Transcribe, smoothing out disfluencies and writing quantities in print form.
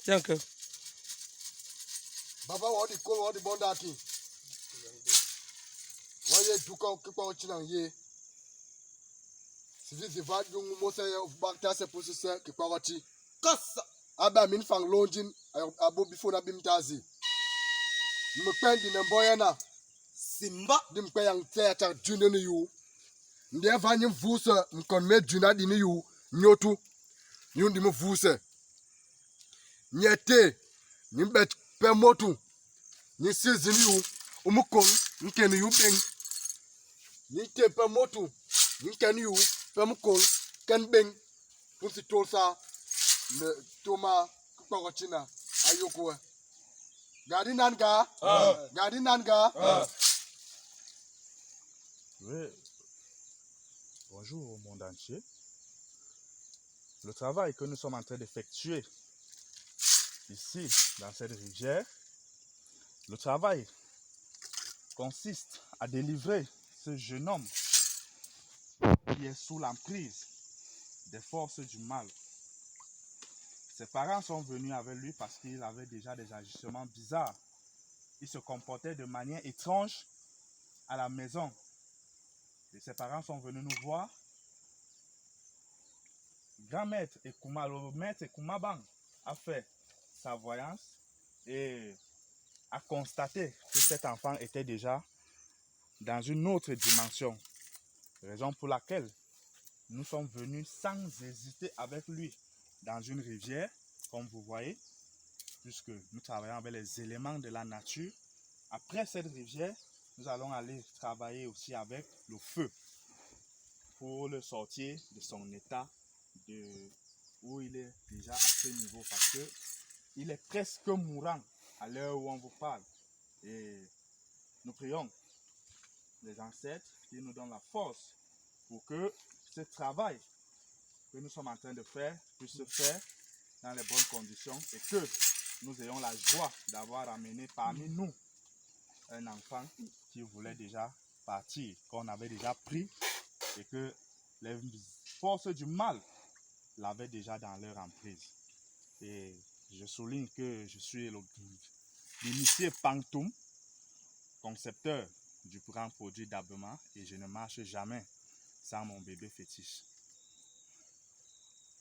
Tiens que. Baba wadi ko wadi bondaki. Waye duka kwa china ye. Sivizi vadung mosa ya bakta se posise ki kwa wati. Kasa. Aba min fang lonjin abo bifo na bimtazi. Mpendi nemboya na. Simba. Dimpe yang theater junior ni yu. Ndiye vanyi mvuse mkon me juna dini yu. Nyotu. Nyundi mvuse. Nyete. Nimbe pe motu. Ni season yu. Umukon. Nkeni yu beng. Ni te pe motu. Nkeni yu. Pe mukon. Ken beng. Punsi tolsa. Me toma. Kukwa china. Ayokwe. Gadi nanga. Gadi nanga. Oui. Bonjour au monde entier. Le travail que nous sommes en train d'effectuer ici, dans cette rivière, le travail consiste à délivrer ce jeune homme qui est sous l'emprise des forces du mal. Ses parents sont venus avec lui parce qu'il avait déjà des agissements bizarres. Il se comportait de manière étrange à la maison. Et ses parents sont venus nous voir. Grand-maître Ekuma, le maître Ekumaban a fait sa voyance et a constaté que cet enfant était déjà dans une autre dimension. Raison pour laquelle nous sommes venus sans hésiter avec lui dans une rivière, comme vous voyez, puisque nous travaillons avec les éléments de la nature. Après cette rivière, nous allons aller travailler aussi avec le feu pour le sortir de son état où il est déjà à ce niveau, parce que il est presque mourant à l'heure où on vous parle. Et nous prions les ancêtres qui nous donnent la force pour que ce travail que nous sommes en train de faire puisse se faire dans les bonnes conditions et que nous ayons la joie d'avoir amené parmi nous un enfant qui voulait déjà partir, qu'on avait déjà pris et que les forces du mal l'avaient déjà dans leur emprise. Et je souligne que je suis l'initié Pantoum, concepteur du grand produit d'abonnement, et je ne marche jamais sans mon bébé fétiche.